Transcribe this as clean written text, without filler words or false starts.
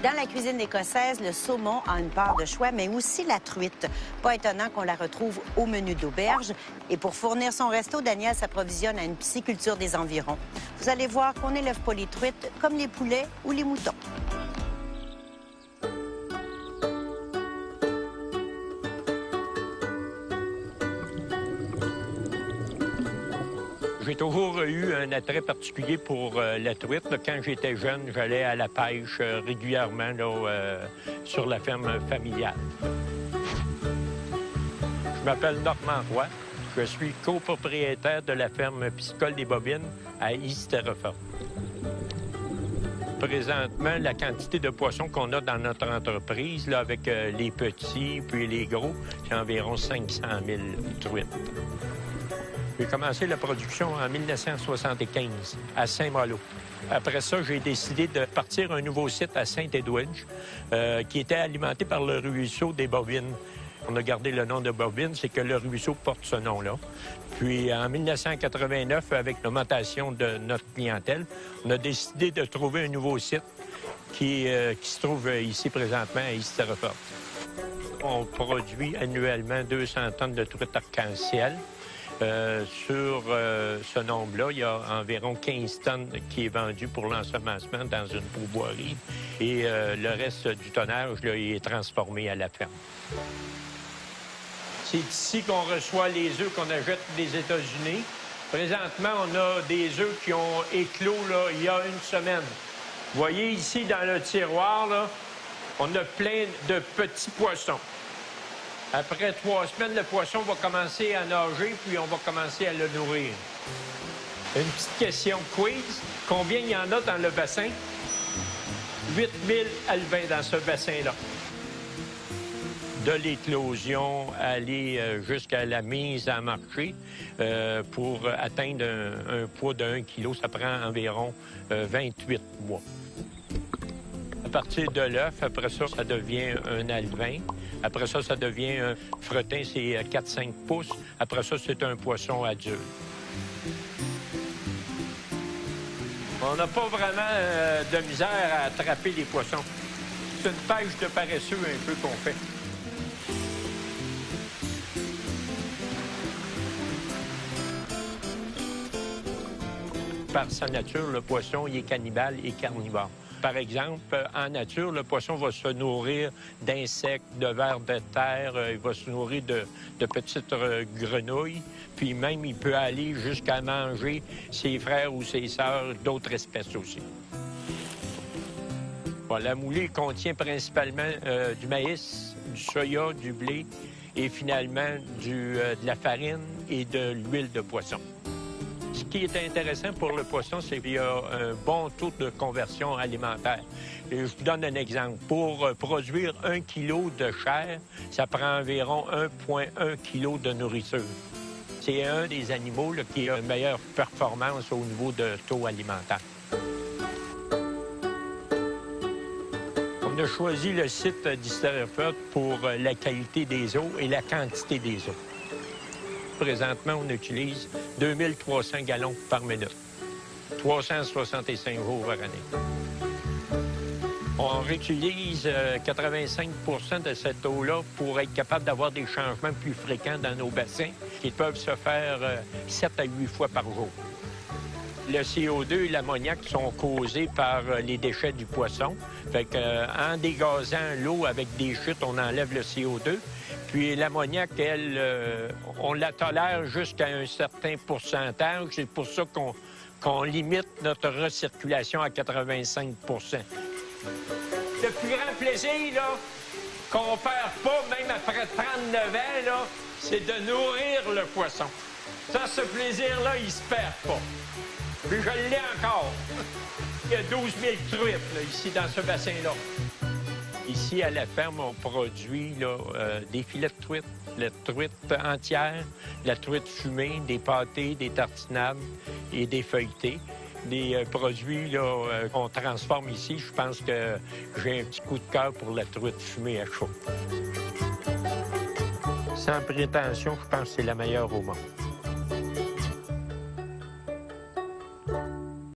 Dans la cuisine écossaise, le saumon a une part de choix, mais aussi la truite. Pas étonnant qu'on la retrouve au menu d'auberge. Et pour fournir son resto, Daniel s'approvisionne à une pisciculture des environs. Vous allez voir qu'on n'élève pas les truites comme les poulets ou les moutons. J'ai toujours eu un attrait particulier pour la truite. Quand j'étais jeune, j'allais à la pêche régulièrement sur la ferme familiale. Je m'appelle Normand Roy. Je suis copropriétaire de la ferme piscicole des Bobines à East-Terrefort. Présentement, la quantité de poissons qu'on a dans notre entreprise, là, avec les petits puis les gros, c'est environ 500 000 truites. J'ai commencé la production en 1975 à Saint-Malo. Après ça, j'ai décidé de partir un nouveau site à Saint-Edwidge qui était alimenté par le ruisseau des Bobines. On a gardé le nom de Bobines, c'est que le ruisseau porte ce nom-là. Puis en 1989, avec l'augmentation de notre clientèle, on a décidé de trouver un nouveau site qui se trouve ici présentement à East-Terrefort. On produit annuellement 200 tonnes de truites arc-en-ciel. Sur ce nombre-là, il y a environ 15 tonnes qui est vendu pour l'ensemencement dans une pourvoirie et le reste du tonnage là, est transformé à la ferme. C'est ici qu'on reçoit les œufs qu'on achète des États-Unis. Présentement, on a des œufs qui ont éclos là, il y a une semaine. Vous voyez ici dans le tiroir, là, on a plein de petits poissons. Après 3 semaines, le poisson va commencer à nager, puis on va commencer à le nourrir. Une petite question quiz. Combien il y en a dans le bassin? 8000 alevins dans ce bassin-là. De l'éclosion, aller jusqu'à la mise en marché, pour atteindre un poids de 1 kg, ça prend environ 28 mois. À partir de l'œuf, après ça, ça devient un alevin. Après ça, ça devient un fretin, c'est 4-5 pouces. Après ça, c'est un poisson adulte. On n'a pas vraiment de misère à attraper les poissons. C'est une pêche de paresseux un peu qu'on fait. Par sa nature, le poisson, il est cannibale et carnivore. Par exemple, en nature, le poisson va se nourrir d'insectes, de vers de terre, il va se nourrir de petites grenouilles, puis même il peut aller jusqu'à manger ses frères ou ses sœurs d'autres espèces aussi. Bon, la moulée contient principalement du maïs, du soya, du blé et finalement de la farine et de l'huile de poisson. Ce qui est intéressant pour le poisson, c'est qu'il y a un bon taux de conversion alimentaire. Et je vous donne un exemple. Pour produire 1 kg de chair, ça prend environ 1,1 kg de nourriture. C'est un des animaux là, qui a une meilleure performance au niveau de taux alimentaire. On a choisi le site d'East-Terrefort pour la qualité des eaux et la quantité des eaux. Présentement, on utilise 2300 gallons par minute, 365 jours par année. On réutilise 85 de cette eau-là pour être capable d'avoir des changements plus fréquents dans nos bassins qui peuvent se faire 7 à 8 fois par jour. Le CO2 et l'ammoniac sont causés par les déchets du poisson. Fait qu'en dégazant l'eau avec des chutes, on enlève le CO2. Puis l'ammoniac, elle, on la tolère jusqu'à un certain pourcentage. C'est pour ça qu'on limite notre recirculation à 85 Le plus grand plaisir, là, qu'on perd pas, même après 39 ans, là, c'est de nourrir le poisson. Ça, ce plaisir-là, il se perd pas. Puis je l'ai encore. Il y a 12 000 truites, là, ici, dans ce bassin-là. Ici, à la ferme, on produit là, des filets de truite, la truite entière, la truite fumée, des pâtés, des tartinades et des feuilletés. Des produits qu'on transforme ici. Je pense que j'ai un petit coup de cœur pour la truite fumée à chaud. Sans prétention, je pense que c'est la meilleure au monde.